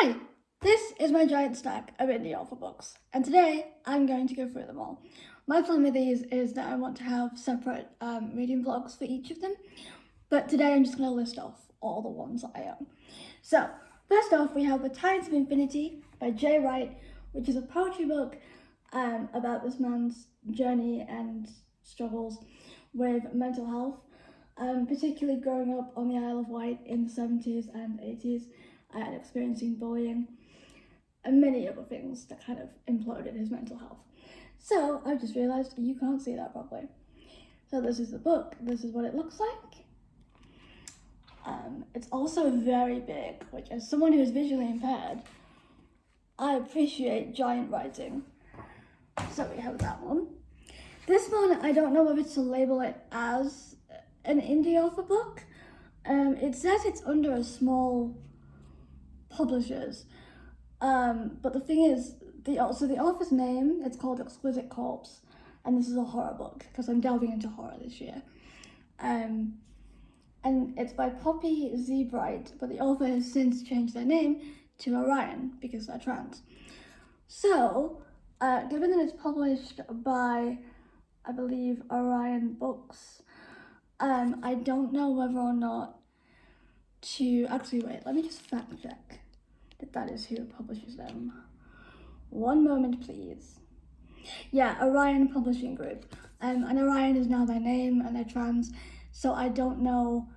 Hi, this is my giant stack of indie author books, and today I'm going to go through them all. My plan with these is that I want to have separate reading vlogs for each of them, but today I'm just going to list off all the ones I own. So, first off, we have The Tides of Infinity by Jay Wright, which is a poetry book about this man's journey and struggles with mental health, particularly growing up on the Isle of Wight in the 70s and 80s. And experiencing bullying and many other things that kind of imploded his mental health. So I just realised you can't see that properly. So this is the book. This is what it looks like. It's also very big, which as someone who is visually impaired, I appreciate giant writing. So we have that one. This one, I don't know whether to label it as an indie author book. It says it's under a small publishers, but the thing is, the author's name, it's called Exquisite Corpse, and this is a horror book because I'm delving into horror this year, and it's by Poppy Zebright, but the author has since changed their name to Orion because they're trans. So, given that it's published by, I believe, Orion Books, I don't know whether or not to actually wait. Let me just fact check that is who publishes them. One moment, please. Yeah, Orion Publishing Group. And Orion is now their name and they're trans, so I don't know,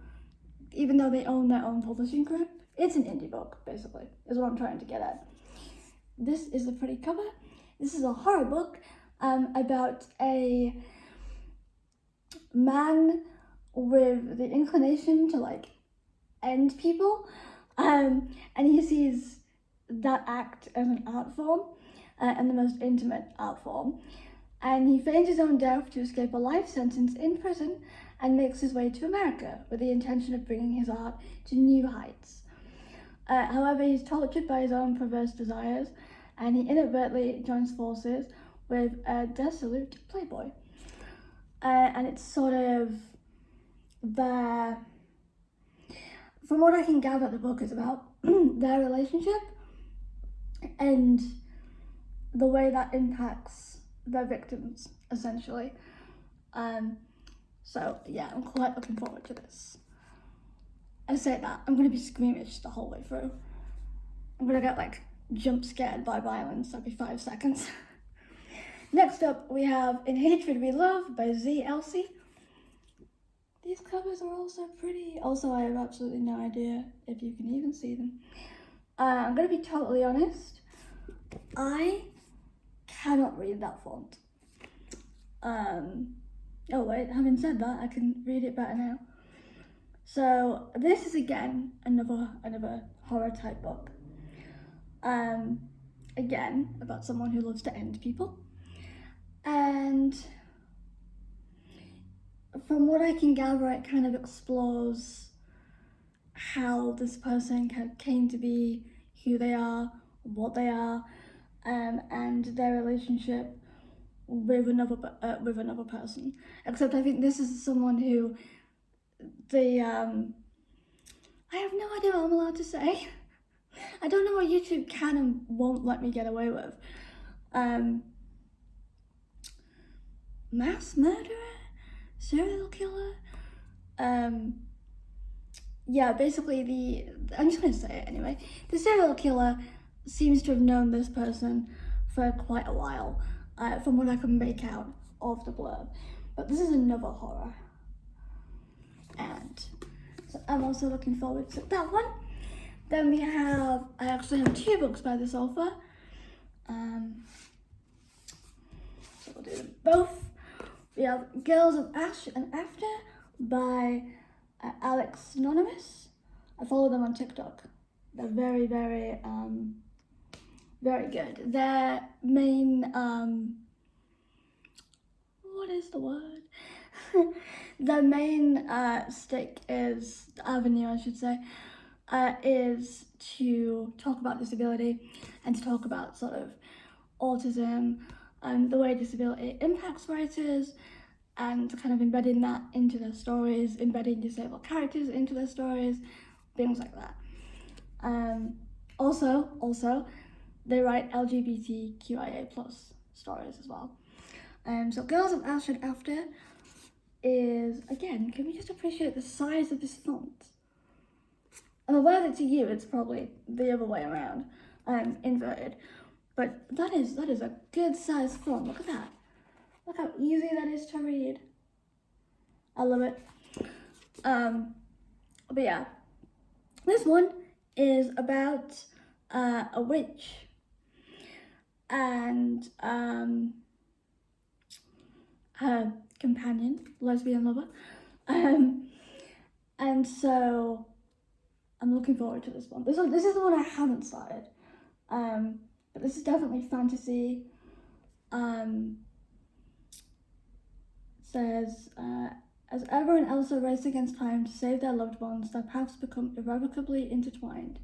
even though they own their own publishing group, it's an indie book, basically, is what I'm trying to get at. This is a pretty cover. This is a horror book about a man with the inclination to end people, and he sees that act as an art form, and the most intimate art form, and he feigns his own death to escape a life sentence in prison and makes his way to America with the intention of bringing his art to new heights. However, he's tortured by his own perverse desires, and he inadvertently joins forces with a dissolute playboy, and it's sort of from what I can gather, the book is about their relationship and the way that impacts their victims, essentially. So yeah, I'm quite looking forward to this. I say that, I'm going to be squeamish the whole way through. I'm going to get jump scared by violence every 5 seconds. Next up, we have In Hatred We Love by Z. Elsie. These covers are also pretty. Also, I have absolutely no idea if you can even see them. I'm going to be totally honest. I cannot read that font. Oh wait, having said that, I can read it better now. So this is again another horror type book. Again, about someone who loves to end people. And from what I can gather, it kind of explores how this person came to be who they are, what they are, and their relationship with another person. Except I think this is someone who I have no idea what I'm allowed to say. I don't know what YouTube can and won't let me get away with. Mass murderer? Serial killer? Yeah, basically I'm just gonna say it anyway. The serial killer seems to have known this person for quite a while, from what I can make out of the blurb. But this is another horror. And so I'm also looking forward to that one. Then I actually have 2 books by this author. So we'll do them both. We have Girls of Ash and After by Alex Anonymous. I follow them on TikTok. They're very, very, very good. Their main, what is the word? Their main stick is, avenue I should say, is to talk about disability and to talk about sort of autism and the way disability impacts writers, and kind of embedding that into their stories, embedding disabled characters into their stories, things like that. also, they write LGBTQIA plus stories as well. So Girls of Ashford After is, again, can we just appreciate the size of this font? I'm aware that to you it's probably the other way around, inverted. But that is a good size font. Look at that. Look how easy that is to read. I love it. But yeah, this one is about a witch and her companion, lesbian lover. And so I'm looking forward to this one. This is the one I haven't started. But this is definitely fantasy. Says, as Ever and Elsa race against time to save their loved ones, their paths become irrevocably intertwined.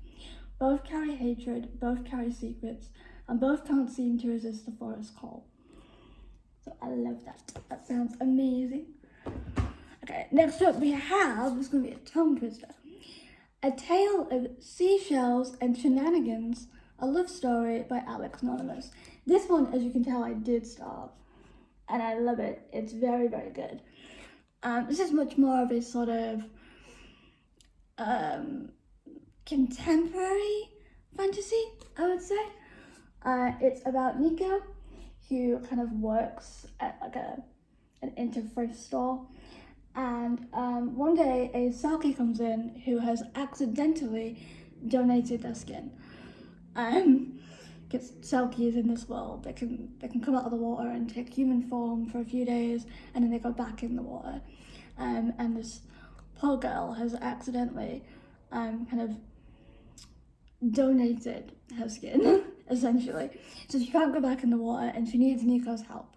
Both carry hatred, both carry secrets, and both can't seem to resist the forest call. So I love that. That sounds amazing. Okay, next up we have, this is going to be a tongue twister. A Tale of Seashells and Shenanigans, a love story by Alex Anonymous. This one, as you can tell, I did start, and I love it. It's very, very good. This is much more of a sort of contemporary fantasy, I would say. It's about Nico, who kind of works at like an interthrift store, and one day a Selkie comes in who has accidentally donated their skin. Because Selkies in this world, they can come out of the water and take human form for a few days, and then they go back in the water. And this poor girl has accidentally kind of donated her skin, essentially. So she can't go back in the water, and she needs Nico's help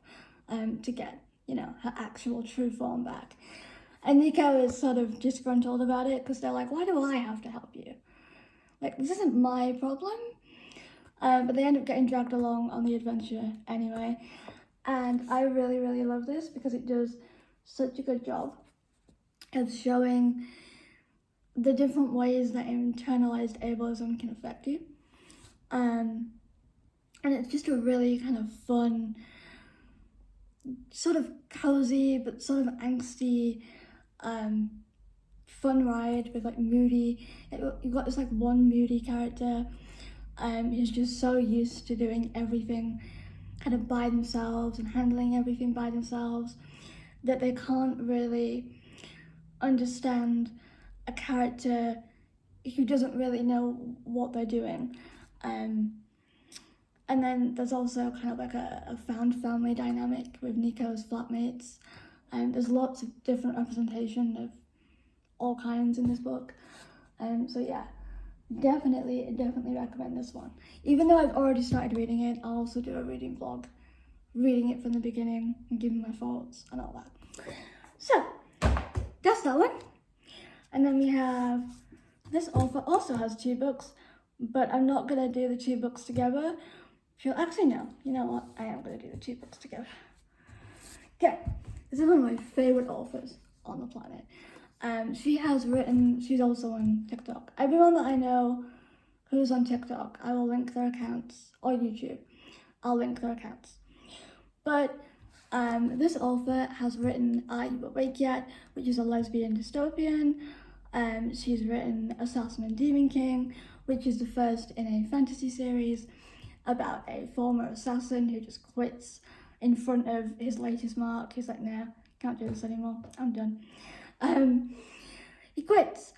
to get, her actual true form back. And Nico is sort of disgruntled about it, because they're like, why do I have to help you? Like, this isn't my problem. But they end up getting dragged along on the adventure anyway. And I really, really love this because it does such a good job of showing the different ways that internalized ableism can affect you. And it's just a really kind of fun, sort of cozy, but sort of angsty, fun ride with like Moody. You've got this like one Moody character who's just so used to doing everything kind of by themselves and handling everything by themselves that they can't really understand a character who doesn't really know what they're doing. And then there's also kind of like a found family dynamic with Nico's flatmates. And there's lots of different representation of all kinds in this book. So yeah, definitely recommend this one. Even though I've already started reading it, I'll also do a reading vlog, reading it from the beginning and giving my thoughts and all that. So that's that one. And then we have, this author also has 2 books, but I'm not gonna do the 2 books together. Actually no, you know what? I am gonna do the 2 books together. Okay, this is one of my favorite authors on the planet. She's also on TikTok. Everyone that I know who's on TikTok, I will link their accounts, or YouTube, I'll link their accounts. But this author has written Are You Awake Yet?, which is a lesbian dystopian. She's written Assassin and Demon King, which is the first in a fantasy series about a former assassin who just quits in front of his latest mark. He's like, nah, can't do this anymore, I'm done. He quits.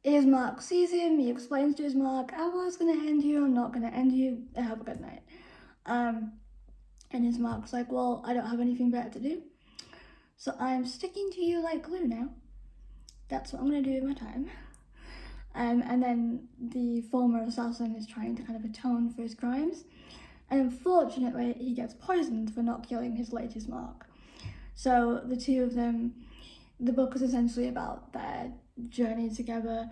His mark sees him, he explains to his mark, I was gonna end you, I'm not gonna end you, have a good night. And his mark's like, well, I don't have anything better to do, so I'm sticking to you like glue now. That's what I'm gonna do with my time. And then the former assassin is trying to kind of atone for his crimes, and unfortunately he gets poisoned for not killing his latest mark. So the two of them, the book is essentially about their journey together,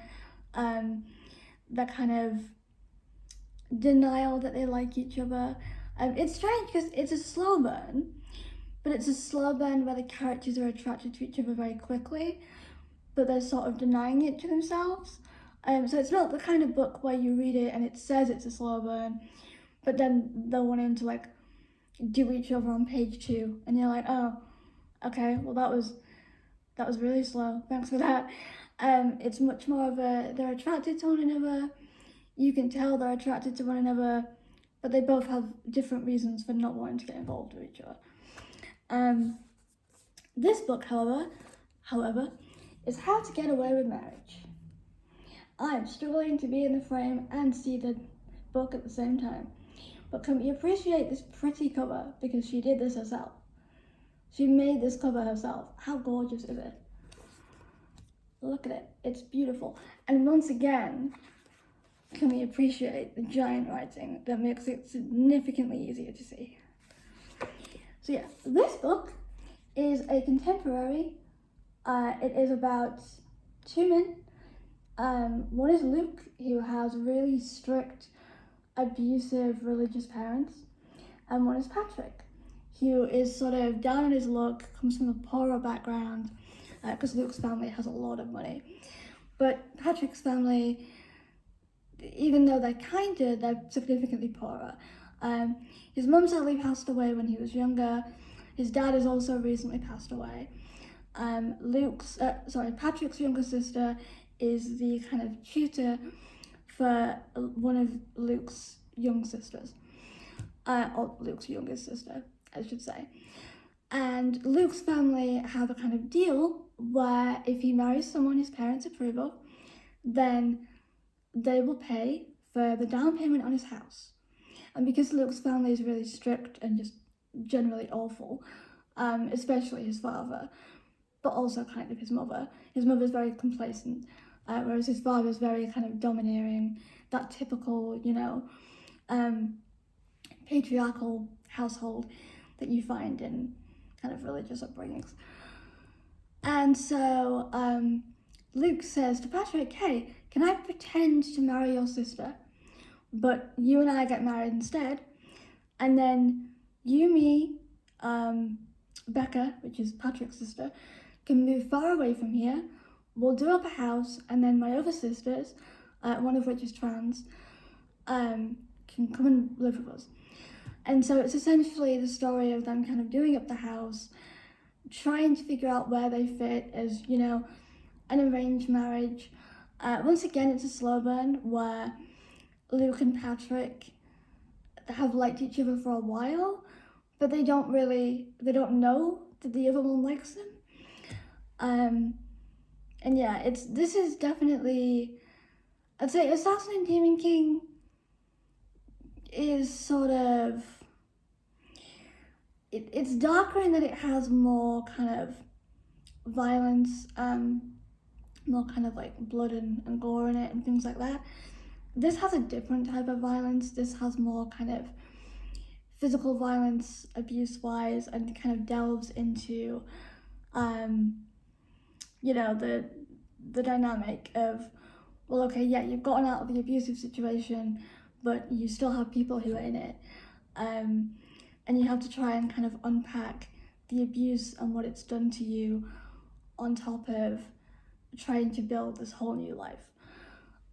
that kind of denial that they like each other. It's strange because it's a slow burn, but it's a slow burn where the characters are attracted to each other very quickly, but they're sort of denying it to themselves. So it's not the kind of book where you read it and it says it's a slow burn, but then they'll want him to like do each other on page 2, and you're like, oh, okay, well that was really slow. Thanks for that. It's much more of a they're attracted to one another. You can tell they're attracted to one another, but they both have different reasons for not wanting to get involved with each other. This book, however, is How to Get Away with Marriage. I'm struggling to be in the frame and see the book at the same time. But can we appreciate this pretty cover, because she did this herself. She made this cover herself. How gorgeous is it? Look at it, it's beautiful. And once again, can we appreciate the giant writing that makes it significantly easier to see. So yeah, this book is a contemporary. It is about 2 men. One is Luke, who has really strict, abusive religious parents, and one is Patrick, who is sort of down on his luck, comes from a poorer background, because Luke's family has a lot of money. But Patrick's family, even though they're significantly poorer. His mum sadly passed away when he was younger. His dad has also recently passed away. Patrick's younger sister is the kind of tutor for one of Luke's young sisters, or Luke's youngest sister, I should say. And Luke's family have a kind of deal where if he marries someone his parents approve of, then they will pay for the down payment on his house. And because Luke's family is really strict and just generally awful, especially his father, but also kind of his mother. His mother's very complacent, whereas his father's very kind of domineering, that typical, patriarchal household that you find in kind of religious upbringings. And so Luke says to Patrick, hey, can I pretend to marry your sister, but you and I get married instead, and then you, me, Becca, which is Patrick's sister, can move far away from here, we'll do up a house, and then my other sisters, one of which is trans, can come and live with us. And so it's essentially the story of them kind of doing up the house, trying to figure out where they fit as, an arranged marriage. Once again, it's a slow burn where Luke and Patrick have liked each other for a while, but they don't know that the other one likes them. And yeah, this is definitely, I'd say Assassin and Demon King is sort of, it's darker in that it has more kind of violence, more kind of like blood and gore in it and things like that. This has a different type of violence. This has more kind of physical violence, abuse-wise, and kind of delves into, the dynamic of, well, okay, yeah, you've gotten out of the abusive situation, but you still have people who are in it. And you have to try and kind of unpack the abuse and what it's done to you on top of trying to build this whole new life.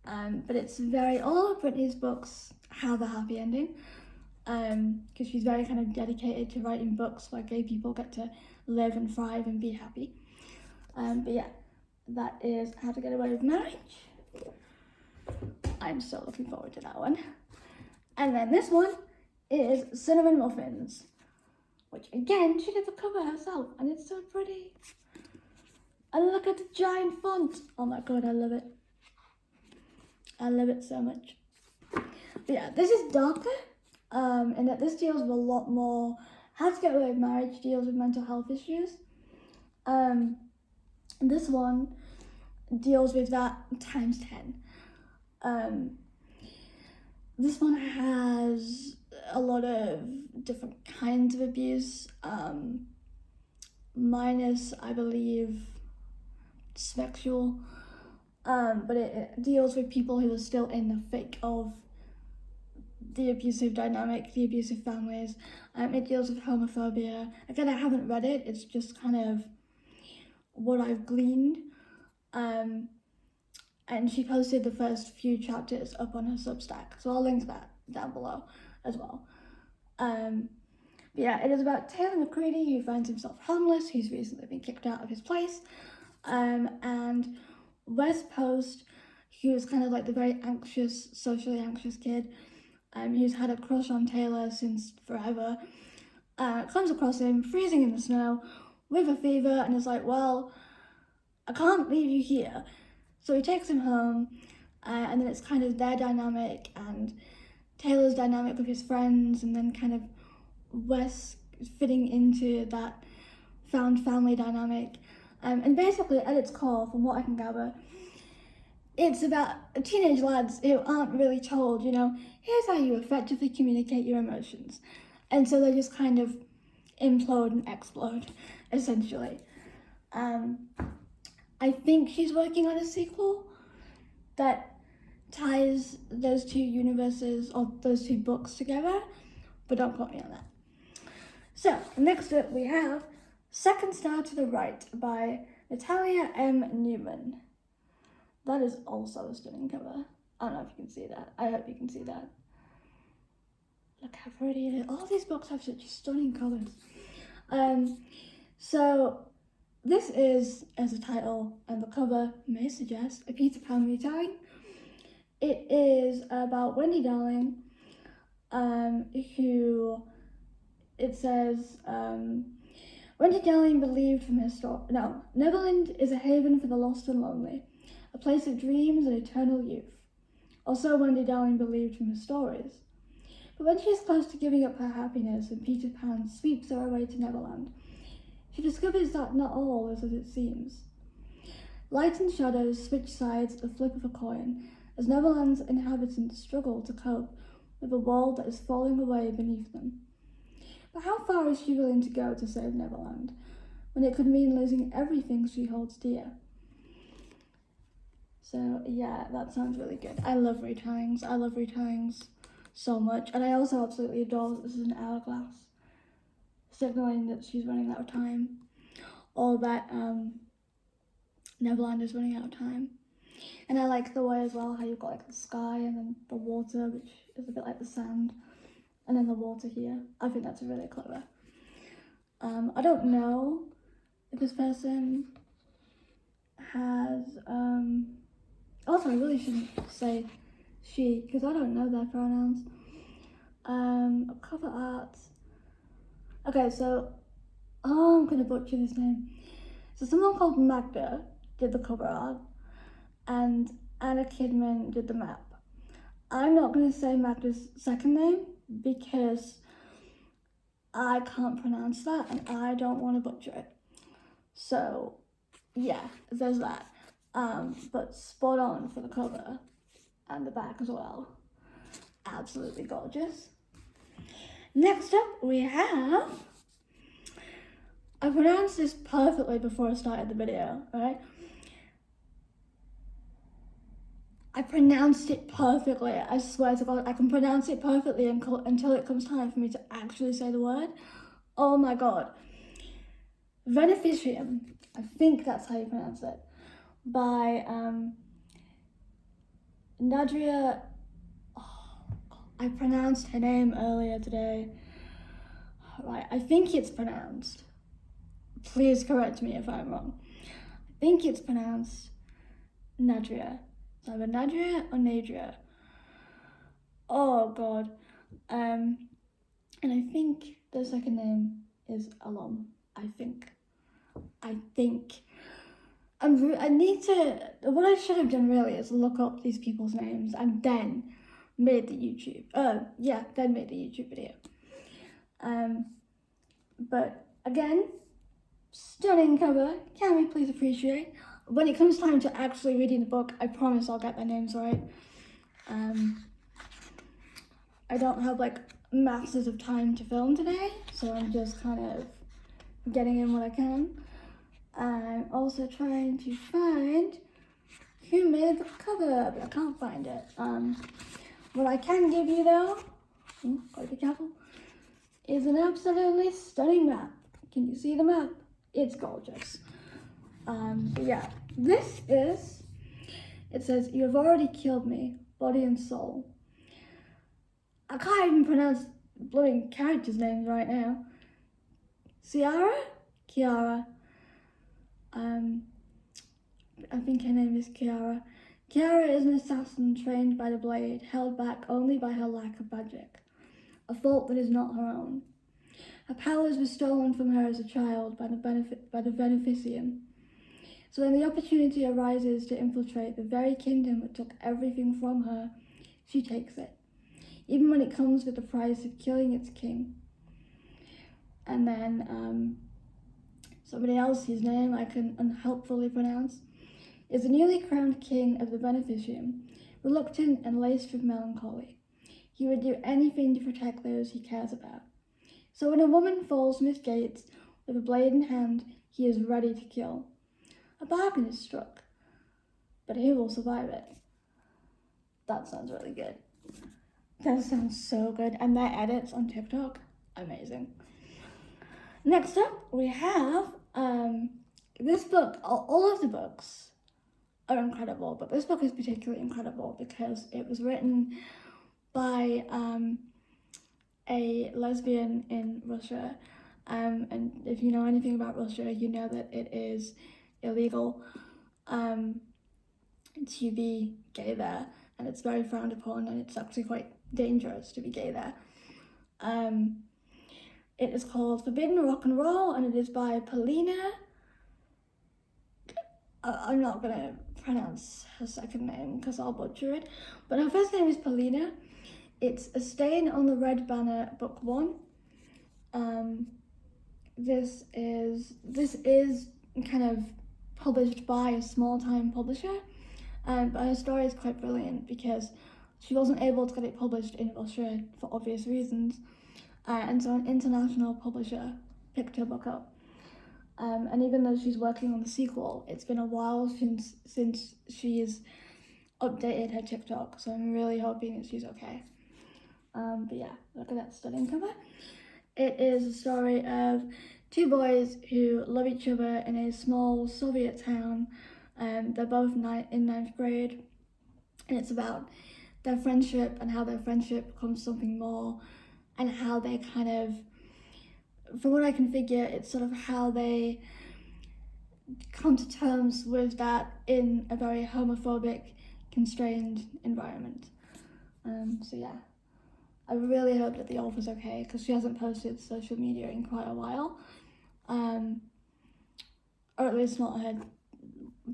But it's all of Brittany's books have a happy ending, because she's very kind of dedicated to writing books where gay people get to live and thrive and be happy. But yeah, that is How to Get Away with Marriage. I'm so looking forward to that one. And then this one is Cinnamon Muffins, which again, she did the cover herself, and it's so pretty. And look at the giant font. Oh my god, I love it. I love it so much. But yeah, this is darker, and that this deals with a lot more. How to Get Away with Marriage deals with mental health issues. This one deals with that times 10. This one has a lot of different kinds of abuse, minus, I believe, sexual, but it deals with people who are still in the thick of the abusive dynamic, the abusive families. It deals with homophobia. Again, I haven't read it, it's just kind of what I've gleaned. and she posted the first few chapters up on her Substack, so I'll link that down below as well. But yeah, it is about Taylor McCready, who finds himself homeless. He's recently been kicked out of his place, and Wes Post, he was kind of like the very anxious, socially anxious kid, who's had a crush on Taylor since forever, comes across him freezing in the snow with a fever and is like, well, I can't leave you here. So he takes him home, and then it's kind of their dynamic and Taylor's dynamic with his friends, and then kind of Wes fitting into that found family dynamic. And basically, at its core, from what I can gather, it's about teenage lads who aren't really told, you know, here's how you effectively communicate your emotions. And so they just kind of implode and explode, essentially. I think she's working on a sequel that ties those two universes or those two books together, but don't quote me on that. So, next up we have Second Star to the Right by Natalia M. Newman. That is also a stunning cover. I don't know if you can see that. I hope you can see that. Look how pretty it is. All these books have such stunning covers. So this is, as the title and the cover may suggest, a Peter Pan retelling. It is about Wendy Darling, who, it says, Wendy Darling believed from her story. No, Neverland is a haven for the lost and lonely, a place of dreams and eternal youth. Also, Wendy Darling believed from her stories. But when she is close to giving up her happiness and Peter Pan sweeps her away to Neverland, she discovers that not all is as it seems. Light and shadows switch sides at the flip of a coin as Neverland's inhabitants struggle to cope with a world that is falling away beneath them. But how far is she willing to go to save Neverland, when it could mean losing everything she holds dear? So yeah, that sounds really good. I love retellings. I love retellings so much. And I also absolutely adore that this is an hourglass, signaling that she's running out of time, or that Neverland is running out of time. And I like the way as well how you've got like the sky and then the water, which is a bit like the sand, and then the water here. I think that's really clever. I don't know if this person has also I really shouldn't say she because I don't know their pronouns. Cover art. Okay, so I'm gonna butcher this name. So someone called Magda did the cover art, and Anna Kidman did the map. I'm not gonna say Magda's second name because I can't pronounce that and I don't want to butcher it. So yeah, there's that. But spot on for the cover and the back as well. Absolutely gorgeous. Next up we have, I pronounced this perfectly before I started the video, right? I pronounced it perfectly. I swear to God, I can pronounce it perfectly until it comes time for me to actually say the word. Oh my God. Veneficium, I think that's how you pronounce it, by Nadria. Oh, I pronounced her name earlier today. Right, I think it's pronounced. Please correct me if I'm wrong. I think it's pronounced Nadria. It's either Nadria or Nadria. Oh God. And I think the second name is Alum. I think. I need to, what I should have done really is look up these people's names and then made the YouTube, then made the YouTube video. But again, stunning cover, can we please appreciate? When it comes time to actually reading the book, I promise I'll get their names right. I don't have like masses of time to film today, so I'm just kind of getting in what I can. I'm also trying to find who made the cover, but I can't find it. What I can give you though, gotta be careful, is an absolutely stunning map. Can you see the map? It's gorgeous. But yeah, this is It says, "You have already killed me, body and soul." I can't even pronounce blooming characters' names right now. Kiara. I think her name is Kiara. Kiara is an assassin trained by the blade, held back only by her lack of magic, a fault that is not her own. Her powers were stolen from her as a child by the Beneficium. So when the opportunity arises to infiltrate the very kingdom that took everything from her, she takes it, even when it comes with the price of killing its king. And then somebody else whose name I can unhelpfully pronounce is the newly crowned king of the Beneficium, reluctant and laced with melancholy. He would do anything to protect those he cares about. So when a woman falls from his gates with a blade in hand, he is ready to kill. A bargain is struck, but who will survive it? That sounds really good. That sounds so good. And their edits on TikTok, amazing. Next up, we have this book. All of the books are incredible, but this book is particularly incredible because it was written by a lesbian in Russia. And if you know anything about Russia, you know that it is illegal to be gay there, and it's very frowned upon, and it's actually quite dangerous to be gay there. It is called Forbidden Rock and Roll, and it is by Polina. I'm not gonna pronounce her second name because I'll butcher it, but her first name is Polina. It's A Stain on the Red Banner, Book 1. This is kind of published by a small-time publisher, but her story is quite brilliant because she wasn't able to get it published in Russia for obvious reasons, and so an international publisher picked her book up. And even though she's working on the sequel, it's been a while since she's updated her TikTok, so I'm really hoping that she's okay. But yeah, look at that stunning cover. It is a story of two boys who love each other in a small Soviet town. They're both in ninth grade, and it's about their friendship and how their friendship becomes something more, and how they kind of, from what I can figure, it's sort of how they come to terms with that in a very homophobic, constrained environment. So yeah, I really hope that the author's okay because she hasn't posted social media in quite a while, or at least not her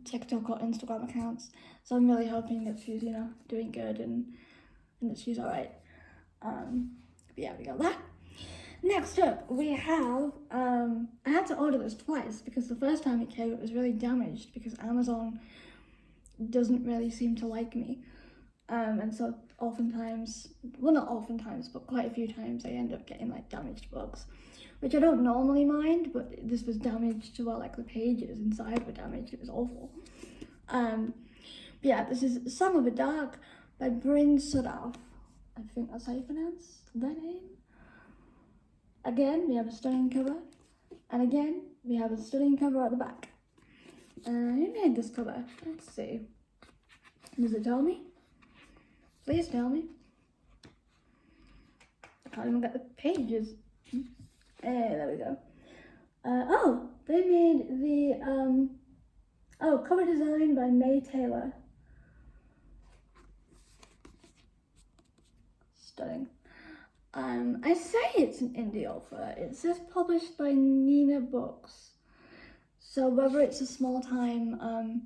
TikTok or Instagram accounts. So I'm really hoping that she's, doing good and that she's alright. But yeah, we got that. Next up, we have, I had to order this twice because the first time it came, it was really damaged because Amazon doesn't really seem to like me. And so oftentimes, well, not oftentimes, but quite a few times I end up getting like damaged books, which I don't normally mind, but this was damaged to where like the pages inside were damaged. It was awful. But yeah, this is Song of the Dark by Bryn Sudov. I think that's how you pronounce their name. Again, we have a stunning cover, and again, we have a stunning cover at the back. Who made this cover? Let's see. Does it tell me? Please tell me. I can't even get the pages. There we go. Oh, they made the, cover design by May Taylor. Stunning. I say it's an indie author. It says published by Nina Books. So whether it's a small-time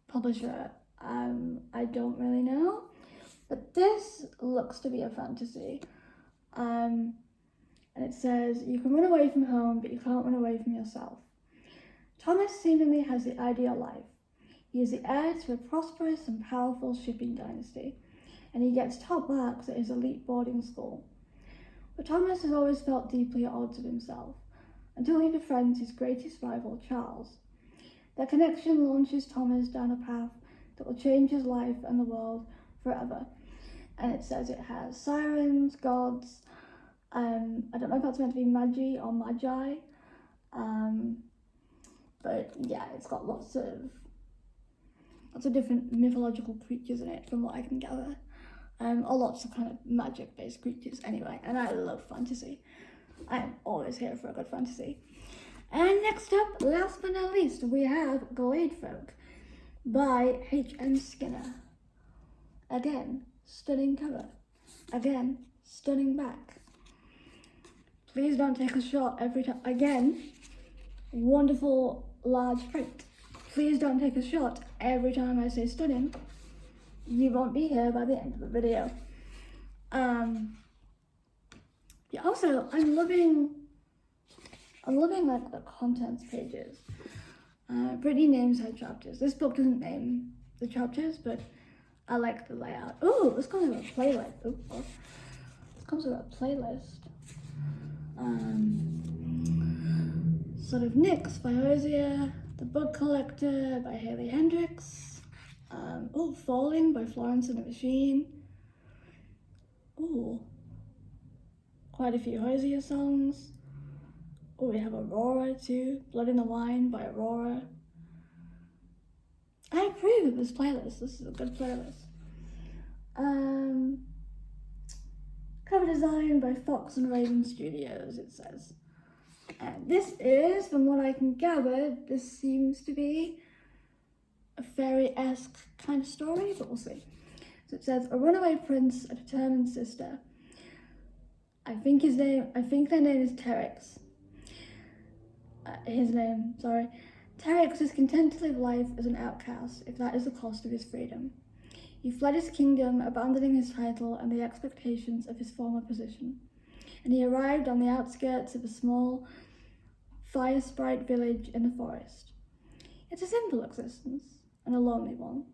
publisher, I don't really know. But this looks to be a fantasy. And it says, you can run away from home, but you can't run away from yourself. Thomas seemingly has the ideal life. He is the heir to a prosperous and powerful shipping dynasty, and he gets top marks at his elite boarding school. But Thomas has always felt deeply at odds with himself, until he befriends his greatest rival, Charles. Their connection launches Thomas down a path that will change his life and the world forever. And it says it has sirens, gods, I don't know if that's meant to be magi or magi, but yeah, it's got lots of lots of different mythological creatures in it, from what I can gather. Or lots of kind of magic-based creatures anyway, and I love fantasy. I'm always here for a good fantasy. And next up, last but not least, we have Glade Folk by H.M. Skinner. Again, stunning cover. Again, stunning back. Please don't take a shot every time. Again, wonderful large print. Please don't take a shot every time I say stunning. You won't be here by the end of the video. Yeah, also, I'm loving like the contents pages. Brittany names her chapters. This book doesn't name the chapters, but I like the layout. Oh, this comes with a playlist. Oh, this comes with a playlist. Sort of Nyx by Hosier, The Book Collector by Haley Hendricks. Falling by Florence and the Machine. Quite a few Hosier songs. We have Aurora too, Blood in the Wine by Aurora. I approve of this playlist. This is a good playlist. Cover design by Fox and Raven Studios, it says. And this is, from what I can gather, this seems to be a fairy-esque kind of story, but we'll see. So it says, a runaway prince, a determined sister. I think their name is Terex. Terex is content to live life as an outcast, if that is the cost of his freedom. He fled his kingdom, abandoning his title and the expectations of his former position. And he arrived on the outskirts of a small, fire sprite village in the forest. It's a simple existence, and a lonely one,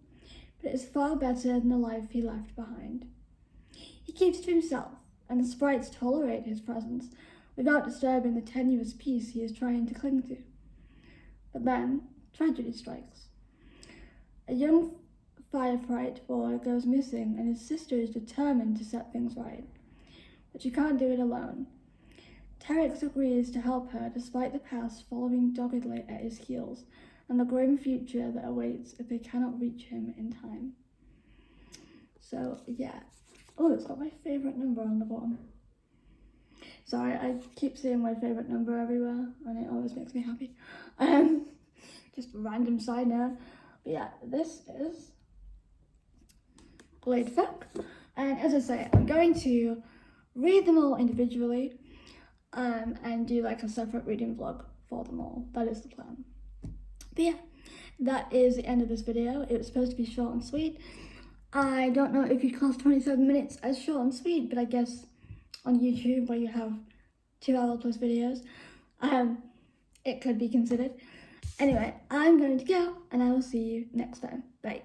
but it is far better than the life he left behind. He keeps to himself, and the sprites tolerate his presence without disturbing the tenuous peace he is trying to cling to. But then, tragedy strikes. A young fire sprite boy goes missing, and his sister is determined to set things right. But she can't do it alone. Terex agrees to help her despite the past following doggedly at his heels and the grim future that awaits if they cannot reach him in time. So, yeah. Oh, it's got my favourite number on the bottom. Sorry, I keep seeing my favourite number everywhere, and it always makes me happy. Just a random side note. But yeah, this is Glade Folk. And as I say, I'm going to read them all individually, and do like a separate reading vlog for them all. That is the plan. But yeah, that is the end of this video. It was supposed to be short and sweet. I don't know if you class 27 minutes as short and sweet, but I guess on YouTube, where you have 2 hour plus videos, it could be considered. Anyway, I'm going to go, and I will see you next time. Bye.